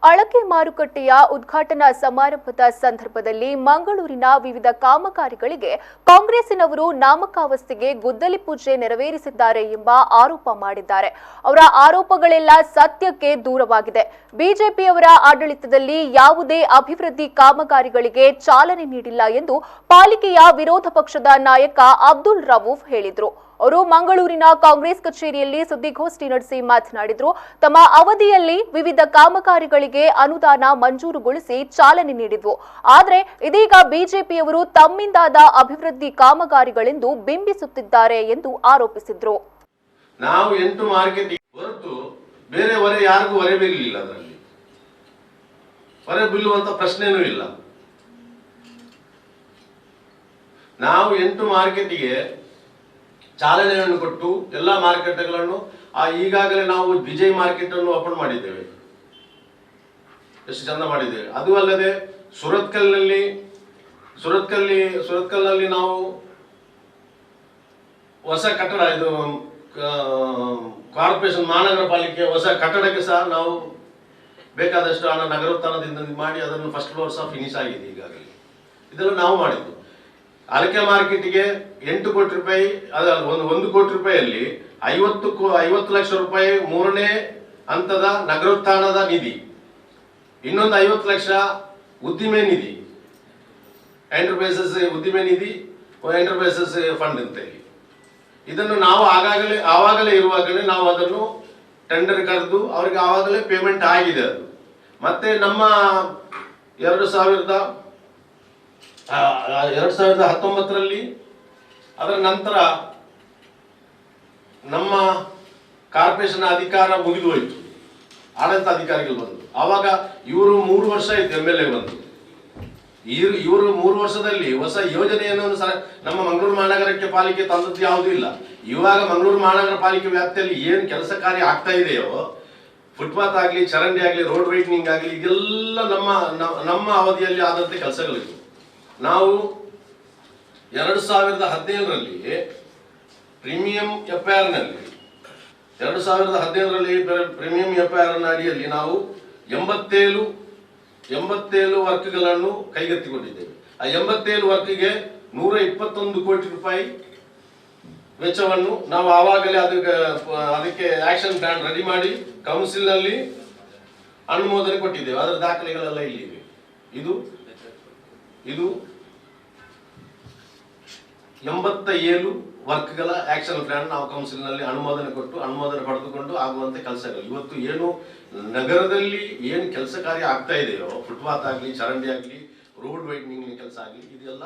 ಅಳಕೆ ಮಾರುಕಟ್ಟೆಯ ಉದ್ಘಾಟನಾ ಸಮಾರಂಭದ ಸಂದರ್ಭದಲ್ಲಿ ಮಂಗಳೂರಿನ ವಿವಿಧ ಕಾಮಗಾರಿಗಳಿಗೆ ಕಾಂಗ್ರೆಸ್ಸಿನವರು ನಾಮಕಾವಸ್ಥೆಗೆ ಗುದ್ದಲಿ ಪೂಜೆ ನೆರವೇರಿಸಿದ್ದಾರೆ ಎಂಬ ಆರೋಪ ಮಾಡಿದ್ದಾರೆ. ಅವರ ಆರೋಪಗಳೆಲ್ಲ ಸತ್ಯಕ್ಕೆ ದೂರವಾಗಿದೆ. ಬಿಜೆಪಿಯವರ ಆಡಳಿತದಲ್ಲಿ ಯಾವುದೇ ಅಭಿವೃದ್ಧಿ ಕಾಮಗಾರಿಗಳಿಗೆ ಚಾಲನೆ ನೀಡಿಲ್ಲ ಎಂದು ಪಾಲಿಕೆಯ ವಿರೋಧ ಪಕ್ಷದ ನಾಯಕ ಅಬ್ದುಲ್ ರವೂಫ್ ಹೇಳಿದರು. ಅವರು ಮಂಗಳೂರಿನ ಕಾಂಗ್ರೆಸ್ ಕಚೇರಿಯಲ್ಲಿ ಸುದ್ದಿಗೋಷ್ಠಿ ನಡೆಸಿ ಮಾತನಾಡಿದರು. ತಮ್ಮ ಅವಧಿಯಲ್ಲಿ ವಿವಿಧ ಕಾಮಗಾರಿಗಳಿಗೆ ಅನುದಾನ ಮಂಜೂರುಗೊಳಿಸಿ ಚಾಲನೆ ನೀಡಿದ್ವು. ಆದರೆ ಇದೀಗ ಬಿಜೆಪಿಯವರು ತಮ್ಮಿಂದಾದ ಅಭಿವೃದ್ಧಿ ಕಾಮಗಾರಿಗಳೆಂದು ಬಿಂಬಿಸುತ್ತಿದ್ದಾರೆ ಎಂದು ಆರೋಪಿಸಿದರು. ನಾವು 8 ಮಾರ್ಕೆಟ್ ಹೊರತು ಬೇರೆ ಹೊರೆ ಯಾರಿಗೂ ಹೊರೆ ಬೀಳಲಿಲ್ಲ. ಅದರಲ್ಲಿ ಹೊರೆ ಬೀಳುವಂತ ಪ್ರಶ್ನೆನೂ ಇಲ್ಲ. ನಾವು 8 ಮಾರ್ಕೆಟ್ಗೆ ಚಾಲನೆಯನ್ನು ಕೊಟ್ಟು ಎಲ್ಲ ಮಾರ್ಕೆಟ್ಗಳನ್ನು ಈಗಾಗಲೇ ನಾವು ವಿಜಯ್ ಮಾರ್ಕೆಟ್ ಅನ್ನು ಓಪನ್ ಮಾಡಿದ್ದೇವೆ. ಎಷ್ಟು ಚಂದ ಮಾಡಿದ್ದೇವೆ. ಅದು ಅಲ್ಲದೆ ಸುರತ್ಕಲ್ನಲ್ಲಿ ನಾವು ಹೊಸ ಕಟ್ಟಡ, ಇದು ಕಾರ್ಪೊರೇಷನ್ ಮಹಾನಗರ ಪಾಲಿಕೆ ಹೊಸ ಕಟ್ಟಡಕ್ಕೆ ಸಹ ನಾವು ಬೇಕಾದಷ್ಟು ಹಣ ನಗರೋತ್ಥಾನದಿಂದ ಮಾಡಿ ಅದನ್ನು ಫಸ್ಟ್ ಫ್ಲೋರ್ ಸಹ ಫಿನಿಶ್ ಆಗಿದೆ ಈಗಾಗಲೇ. ಇದೆಲ್ಲ ನಾವು ಮಾಡಿದ್ದು. ಅಳಕೆ ಮಾರ್ಕೆಟ್ಗೆ 8 ಕೋಟಿ ರೂಪಾಯಿ, 1 ಕೋಟಿ ರೂಪಾಯಿಯಲ್ಲಿ 50 ಲಕ್ಷ ರೂಪಾಯಿ ಮೂರನೇ ಹಂತದ ನಗರೋತ್ಥಾನದ ನಿಧಿ, ಇನ್ನೊಂದು 50 ಲಕ್ಷ ಉದ್ದಿಮೆ ನಿಧಿ, ಉದ್ದಿಮೆ ನಿಧಿ, ಎಂಟರ್ಪ್ರೈಸಸ್ ಫಂಡ್ ಅಂತ ಹೇಳಿ. ಇದನ್ನು ನಾವು ಆವಾಗಲೇ ಇರುವಾಗಲೇ ನಾವು ಅದನ್ನು ಟೆಂಡರ್ ಕರೆದು ಅವರಿಗೆ ಆವಾಗಲೇ ಪೇಮೆಂಟ್ ಆಗಿದೆ. ಅದು ಮತ್ತೆ ನಮ್ಮ 2019ರಲ್ಲಿ ಅದರ ನಂತರ ನಮ್ಮ ಕಾರ್ಪೊರೇಷನ್ ಅಧಿಕಾರ ಮುಗಿದು ಹೋಯಿತು. ಆಡಳಿತ ಅಧಿಕಾರಿಗಳು ಬಂದು ಆವಾಗ ಇವರು 3 ವರ್ಷ ಆಯ್ತು MLA ಬಂದು. ಇವರು 3 ವರ್ಷದಲ್ಲಿ ಹೊಸ ಯೋಜನೆಯನ್ನು ನಮ್ಮ ಮಂಗಳೂರು ಮಹಾನಗರಕ್ಕೆ ಪಾಲಿಕೆ ತಂದದ್ದು ಯಾವುದೂ ಇಲ್ಲ. ಇವಾಗ ಮಂಗಳೂರು ಮಹಾನಗರ ಪಾಲಿಕೆ ವ್ಯಾಪ್ತಿಯಲ್ಲಿ ಏನು ಕೆಲಸ ಕಾರ್ಯ ಆಗ್ತಾ ಇದೆಯೋ, ಫುಟ್ಪಾತ್ ಆಗಲಿ, ಚರಂಡಿ ಆಗಲಿ, ರೋಡ್ ವೈಡ್ನಿಂಗ್ ಆಗಲಿ, ಇದೆಲ್ಲ ನಮ್ಮ ಅವಧಿಯಲ್ಲಿ ಆದಂತೆ ಕೆಲಸಗಳಿವೆ. ನಾವು 2017ರಲ್ಲಿ ಪ್ರೀಮಿಯಂ FIR ನಲ್ಲಿ 2017ರಲ್ಲಿ ಪ್ರೀಮಿಯಂ FIR ಅಡಿಯಲ್ಲಿ ನಾವು 87 ವರ್ಕ್ಗಳನ್ನು ಕೈಗೆತ್ತಿಕೊಂಡಿದ್ದೇವೆ. ಆ 87 ವರ್ಕ್ಗೆ 121 ಕೋಟಿ ರೂಪಾಯಿ ವೆಚ್ಚವನ್ನು ನಾವು ಆವಾಗಲೇ ಅದಕ್ಕೆ ಆಕ್ಷನ್ ಪ್ಲಾನ್ ರೆಡಿ ಮಾಡಿ ಕೌನ್ಸಿಲ್ ನಲ್ಲಿ ಅನುಮೋದನೆ ಕೊಟ್ಟಿದ್ದೇವೆ. ಅದರ ದಾಖಲೆಗಳೆಲ್ಲ ಇಲ್ಲಿವೆ. ಇದು 87 ವರ್ಕ್ಗಳ ಆಕ್ಷನ್ ಪ್ಲಾನ್ ನಾವು ಕೌನ್ಸಿಲ್ ನಲ್ಲಿ ಅನುಮೋದನೆ ಪಡೆದುಕೊಂಡು ಆಗುವಂತೆ ಕೆಲಸಗಳು. ಇವತ್ತು ಏನು ನಗರದಲ್ಲಿ ಏನು ಕೆಲಸ ಕಾರ್ಯ ಆಗ್ತಾ ಇದೆಯೋ, ಫುಟ್ಪಾತ್ ಆಗಲಿ, ಚರಂಡಿ ಆಗಲಿ, ರೋಡ್ ವೈಡ್ನಿಂಗ್ ಕೆಲಸ ಆಗಲಿ, ಇದೆಲ್ಲ